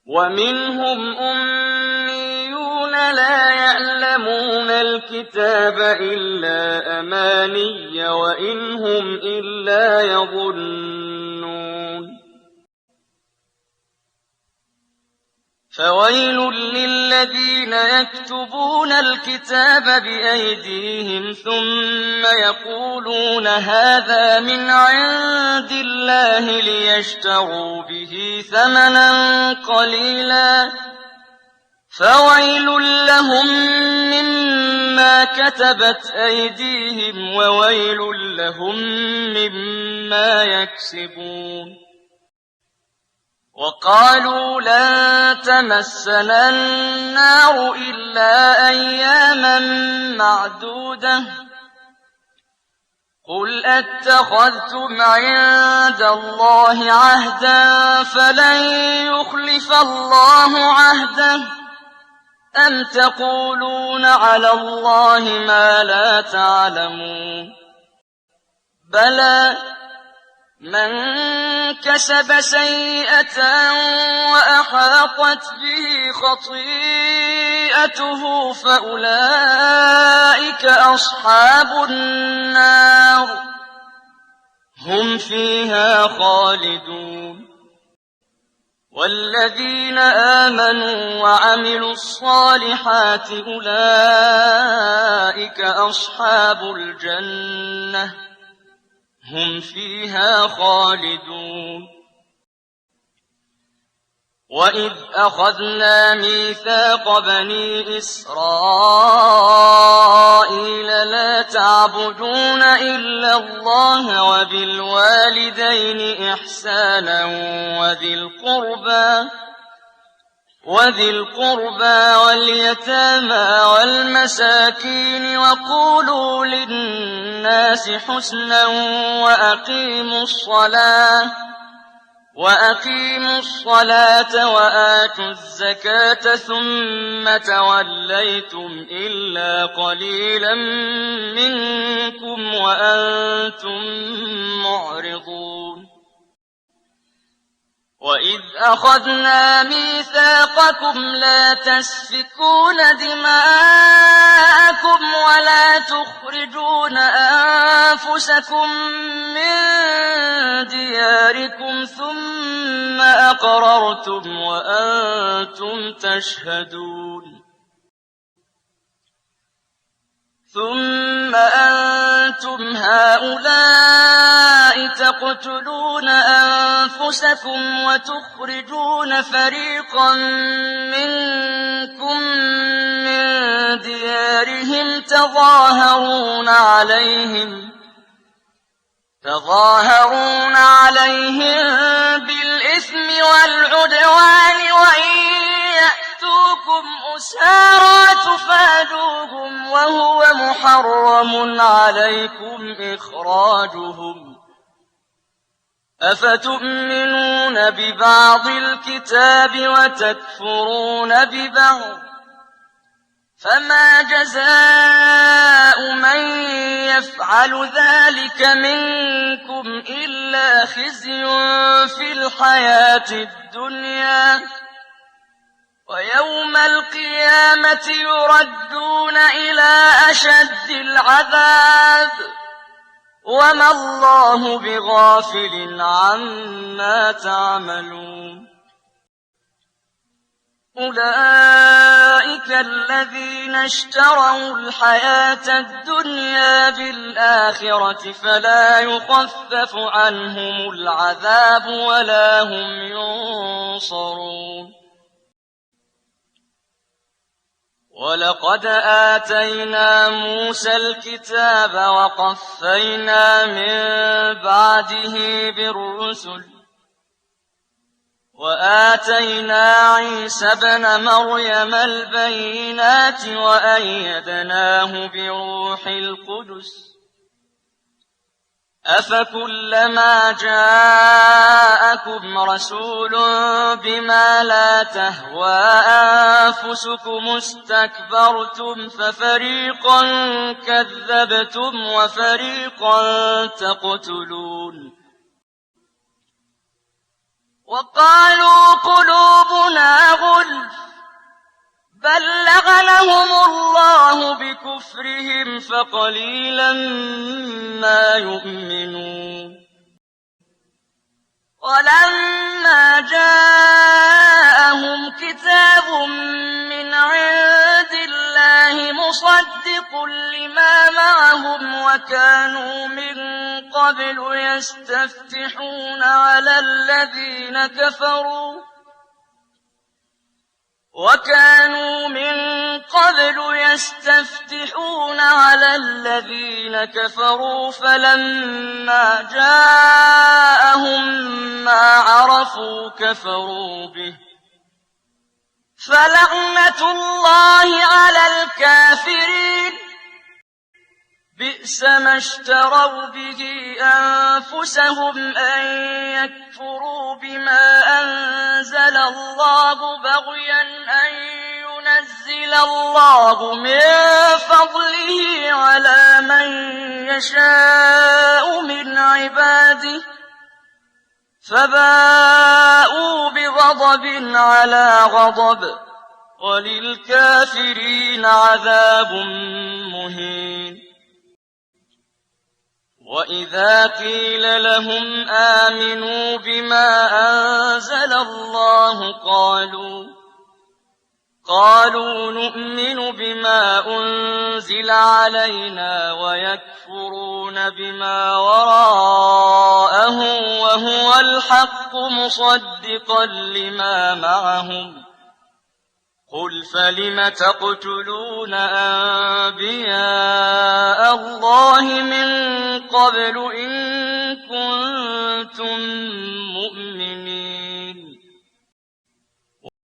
ومنهم أميون لا يعلمون الكتاب إلا أماني وإن هم إلا يظنون فويل للذين يكتبون الكتاب بأيديهم ثم يقولون هذا من عند الله ليشتروا به ثمنا قليلا فويل لهم مما كتبت أيديهم وويل لهم مما يكسبون وقالوا لن تمسنا النار إلا أياما معدودة قل أتخذتم عند الله عهدا فلن يخلف الله عهده أم تقولون على الله ما لا تعلمون بلى من كسب سيئة وأحاطت به خطيئته فأولئك أصحاب النار هم فيها خالدون والذين آمنوا وعملوا الصالحات أولئك أصحاب الجنة هم فيها خالدون وإذ أخذنا ميثاق بني إسرائيل لا تعبدون إلا الله وبالوالدين إحسانا وذي القربى واليتامى والمساكين وقولوا للناس حسنا وأقيموا الصلاة وآتوا الزكاة ثم توليتم إلا قليلا منكم وأنتم معرضون وإذ أخذنا ميثاقكم لا تسفكون دماءكم ولا تخرجون أنفسكم من دياركم ثم أقررتم وأنتم تشهدون ثم أنتم هؤلاء تقتلون أنفسكم وتخرجون فريقا منكم من ديارهم تظاهرون عليهم بالإثم والعدوان وإن يأتوكم أسارى تفادوهم وهو محرم عليكم إخراجهم أفتؤمنون ببعض الكتاب وتكفرون ببعض فما جزاء من يفعل ذلك منكم إلا خزي في الحياة الدنيا ويوم القيامة يردون إلى أشد العذاب وما الله بغافل عما تعملون أولئك الذين اشتروا الحياة الدنيا بالآخرة فلا يخفف عنهم العذاب ولا هم ينصرون ولقد آتينا موسى الكتاب وقفينا من بعده بالرسل وآتينا عيسى ابن مريم البينات وأيدناه بروح القدس أفكلما جاءكم رسول بما لا تهوى أنفسكم استكبرتم ففريقا كذبتم وفريقا تقتلون وقالوا قلوبنا كفرهم فقليلا ما يؤمنون ولما جاءهم كتاب من عند الله مصدق لما معهم وكانوا من قبل يستفتحون على الذين كفروا فلما جاءهم ما عرفوا كفروا به فلعنة الله على الكافرين بئس ما اشتروا به أنفسهم أن يكفروا بما أنزل الله بغيا أن ينزل الله من فضله على من يشاء من عباده فباءوا بغضب على غضب وللكافرين عذاب مهين وإذا قيل لهم آمنوا بما أنزل الله قالوا نؤمن بما أنزل علينا ويكفرون بما وراءه وهو الحق مصدقا لما معهم قل فلم تقتلون أنبياء الله من قبل إن كنتم